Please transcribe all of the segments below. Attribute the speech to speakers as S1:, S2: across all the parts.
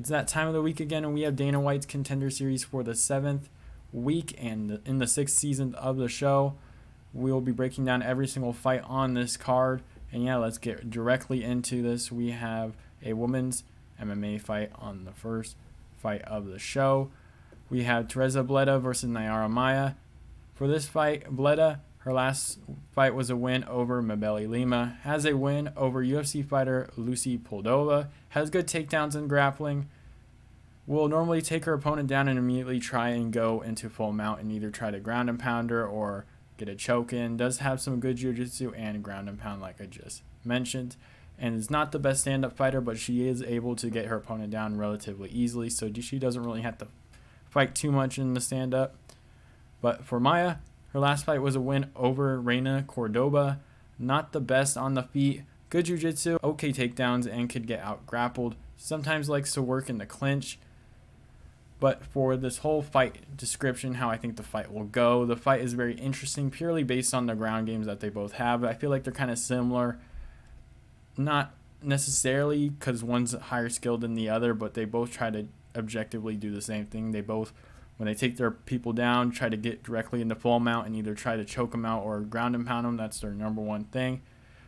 S1: It's that time of the week again, and we have Dana White's Contender Series for the 7th week and in the 6th season of the show. We will be breaking down every single fight on this card. And yeah, let's get directly into this. We have a women's MMA fight on the first fight of the show. We have Tereza Bleda versus Nayara Maia. For this fight, Bleda, her last fight was a win over Mabeli Lima, has a win over UFC fighter Lucy Poldova, has good takedowns and grappling, will normally take her opponent down and immediately try and go into full mount and either try to ground and pound her or get a choke in. Does have some good jiu-jitsu and ground and pound like I just mentioned, and is not the best stand-up fighter, but she is able to get her opponent down relatively easily, so she doesn't really have to fight too much in the stand-up. But for Maia, her last fight was a win over Reina Cordoba. Not the best on the feet. Good jiu-jitsu, okay takedowns, and could get out-grappled. Sometimes likes to work in the clinch. But for this whole fight description, how I think the fight will go, the fight is very interesting purely based on the ground games that they both have. I feel like they're kind of similar. Not necessarily because one's higher skilled than the other, but they both try to objectively do the same thing. They both, when they take their people down, try to get directly into full mount and either try to choke them out or ground and pound them. That's their number one thing.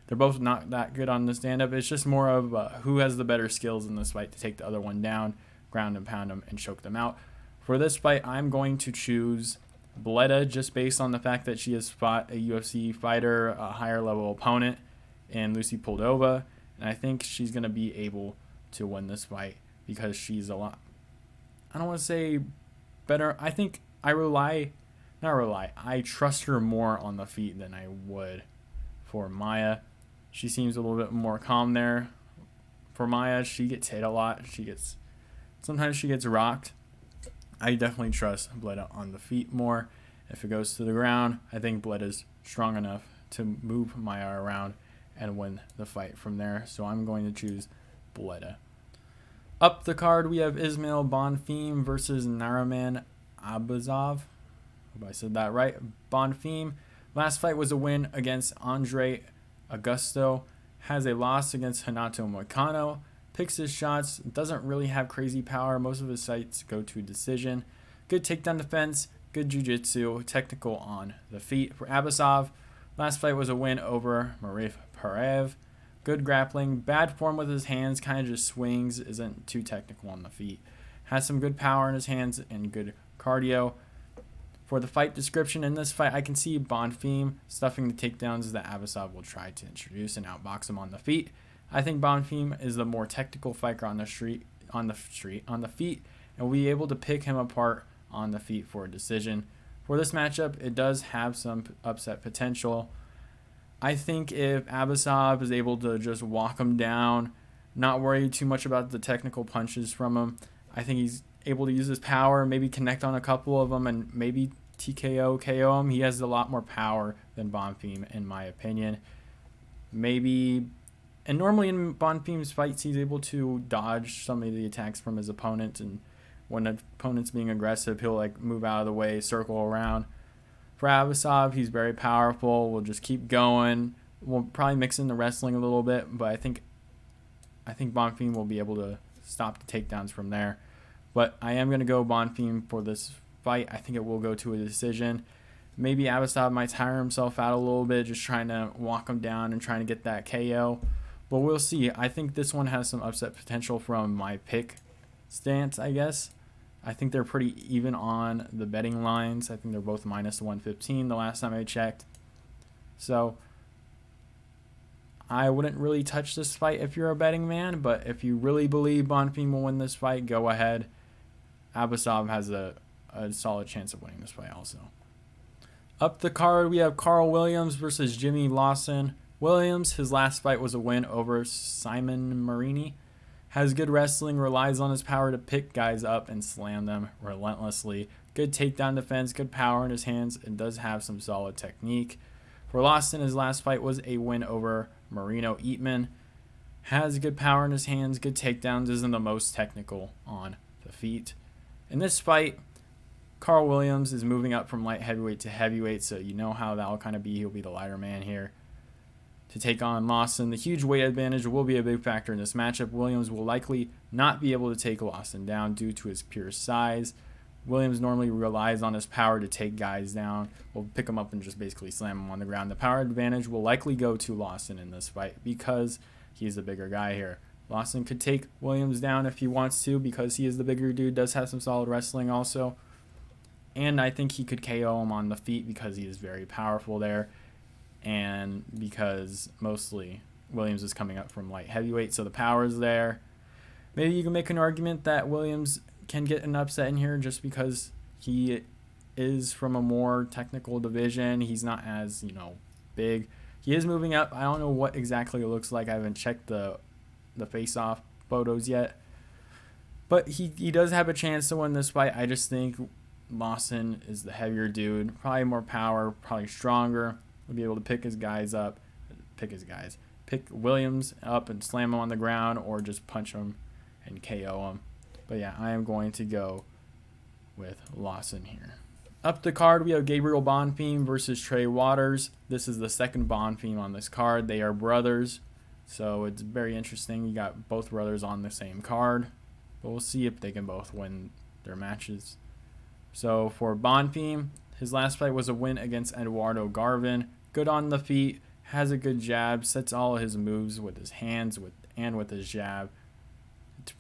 S1: They're both not that good on the stand-up. It's just more of who has the better skills in this fight to take the other one down, ground and pound them, and choke them out. For this fight, I'm going to choose Bleda just based on the fact that she has fought a UFC fighter, a higher level opponent, and Lucy Poldova. And I think she's going to be able to win this fight because she's a lot, I don't want to say better. I think I trust her more on the feet than I would for Maia. She seems a little bit more calm there. For Maia, she gets hit a lot. Sometimes she gets rocked. I definitely trust Bleda on the feet more. If it goes to the ground, I think Bleda's strong enough to move Maia around and win the fight from there. So I'm going to choose Bleda. Up the card, we have Ismael Bonfim versus Nariman Abbasov. Hope I said that right. Bonfim, last fight was a win against Andre Augusto. Has a loss against Renato Moicano. Picks his shots, doesn't really have crazy power. Most of his fights go to decision. Good takedown defense, good jiu-jitsu, technical on the feet. For Abbasov, last fight was a win over Marif Parev. Good grappling, bad form with his hands, kind of just swings, isn't too technical on the feet. Has some good power in his hands and good cardio. For the fight description in this fight, I can see Bonfim stuffing the takedowns that Abbasov will try to introduce and outbox him on the feet. I think Bonfim is the more technical fighter on the feet, and will be able to pick him apart on the feet for a decision. For this matchup, it does have some upset potential. I think if Abbasov is able to just walk him down, not worry too much about the technical punches from him, I think he's able to use his power, maybe connect on a couple of them, and maybe TKO, KO him. He has a lot more power than Bonfim, in my opinion. And normally in Bonfim's fights, he's able to dodge some of the attacks from his opponent, and when the opponent's being aggressive, he'll move out of the way, circle around. For Abbasov, he's very powerful. We'll just keep going. We'll probably mix in the wrestling a little bit, but I think Bonfim will be able to stop the takedowns from there. But I am going to go Bonfim for this fight. I think it will go to a decision. Maybe Abbasov might tire himself out a little bit, just trying to walk him down and trying to get that KO. But we'll see. I think this one has some upset potential from my pick stance, I guess. I think they're pretty even on the betting lines. I think they're both minus 115 the last time I checked. So I wouldn't really touch this fight if you're a betting man, but if you really believe Bonfim will win this fight, go ahead. Abbasov has a solid chance of winning this fight also. Up the card, we have Karl Williams versus Jimmy Lawson. Williams, his last fight was a win over Simon Marini. Has good wrestling, relies on his power to pick guys up and slam them relentlessly. Good takedown defense, good power in his hands, and does have some solid technique. For Lawson, his last fight was a win over Marino Eatman. Has good power in his hands, good takedowns, isn't the most technical on the feet. In this fight, Karl Williams is moving up from light heavyweight to heavyweight, so you know how that will kind of be. He'll be the lighter man here to take on Lawson. The huge weight advantage will be a big factor in this matchup. Williams will likely not be able to take Lawson down due to his pure size. Williams normally relies on his power to take guys down. We'll pick him up and just basically slam him on the ground. The power advantage will likely go to Lawson in this fight because he's the bigger guy here. Lawson could take Williams down if he wants to because he is the bigger dude, does have some solid wrestling also. And I think he could KO him on the feet because he is very powerful there. And because mostly Williams is coming up from light heavyweight, so the power is there. Maybe you can make an argument that Williams can get an upset in here just because he is from a more technical division. He's not as, big. He is moving up. I don't know what exactly it looks like. I haven't checked the face-off photos yet. But he does have a chance to win this fight. I just think Lawson is the heavier dude. Probably more power, probably stronger. He'll be able to pick Williams up and slam him on the ground or just punch him and KO him. But yeah, I am going to go with Lawson here. Up the card, we have Gabriel Bonfim versus Trey Waters. This is the second Bonfim on this card. They are brothers, so it's very interesting. You got both brothers on the same card, but we'll see if they can both win their matches. So for Bonfim, his last fight was a win against Eduardo Garvin. Good on the feet, has a good jab, sets all of his moves with his hands and with his jab.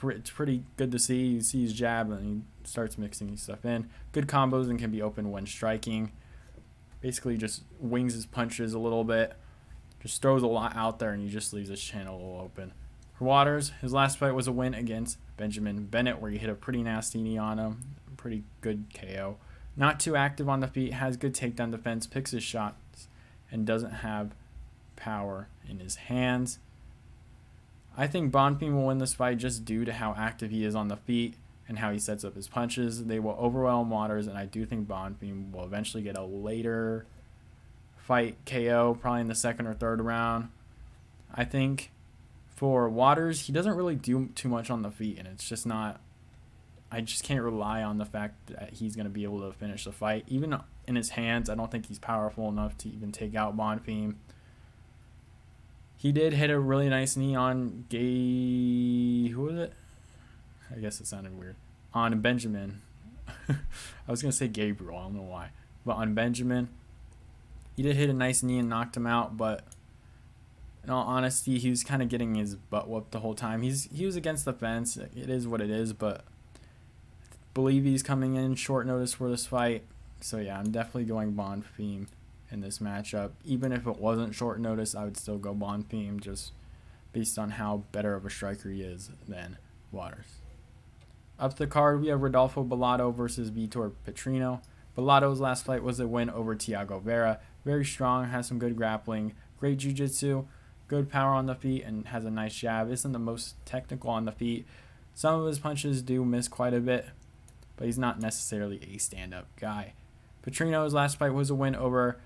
S1: It's pretty good to see. You see his jab and he starts mixing stuff in. Good combos and can be open when striking. Basically just wings his punches a little bit. Just throws a lot out there and he just leaves his channel a little open. For Waters, his last fight was a win against Benjamin Bennett where he hit a pretty nasty knee on him. Pretty good KO. Not too active on the feet, has good takedown defense, picks his shots, and doesn't have power in his hands. I think Bonfim will win this fight just due to how active he is on the feet and how he sets up his punches. They will overwhelm Waters, and I do think Bonfim will eventually get a later fight KO, probably in the second or third round. I think for Waters, he doesn't really do too much on the feet, and it's just not... I just can't rely on the fact that he's going to be able to finish the fight. Even in his hands, I don't think he's powerful enough to even take out Bonfim. He did hit a really nice knee on who was it? I guess it sounded weird. On Benjamin. I was going to say Gabriel. I don't know why. But on Benjamin, he did hit a nice knee and knocked him out. But in all honesty, he was kind of getting his butt whooped the whole time. He was against the fence. It is what it is. But I believe he's coming in short notice for this fight. So yeah, I'm definitely going Bonfim in this matchup. Even if it wasn't short notice, I would still go Bonfim just based on how better of a striker he is than Waters. Up the card, we have Rodolfo Bellato versus Vitor Petrino. Bellato's last fight was a win over Thiago Vera. Very strong, has some good grappling, great jiu-jitsu, good power on the feet, and has a nice jab. Isn't the most technical on the feet. Some of his punches do miss quite a bit, but he's not necessarily a stand-up guy. Petrino's last fight was a win over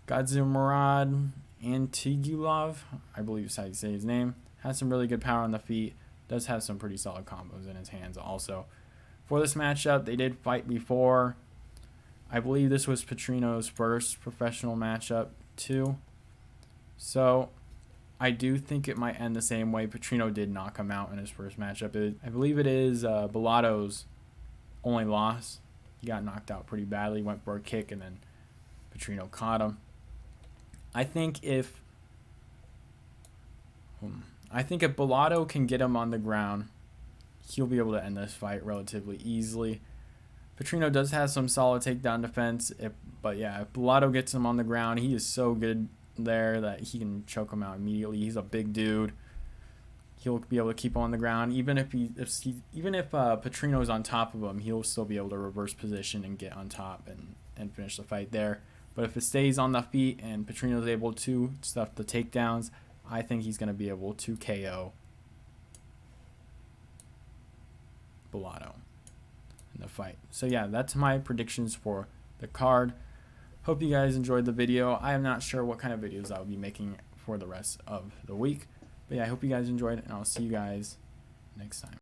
S1: Gadzimurad Antigulov, I believe is how you say his name. Has some really good power on the feet. Does have some pretty solid combos in his hands also. For this matchup, they did fight before. I believe this was Petrino's first professional matchup too. So I do think it might end the same way. Petrino did knock him out in his first matchup. I believe it is Bellato's only loss. He got knocked out pretty badly, went for a kick, and then Petrino caught him. I think if Bellato can get him on the ground, he'll be able to end this fight relatively easily. Petrino does have some solid takedown defense, but yeah, if Bellato gets him on the ground, he is so good there that he can choke him out immediately. He's a big dude. He'll be able to keep him on the ground. Even if Petrino's on top of him, he'll still be able to reverse position and get on top and finish the fight there. But if it stays on the feet and Petrino's able to stuff the takedowns, I think he's going to be able to KO Bellato in the fight. So yeah, that's my predictions for the card. Hope you guys enjoyed the video. I am not sure what kind of videos I will be making for the rest of the week. But yeah, I hope you guys enjoyed, and I'll see you guys next time.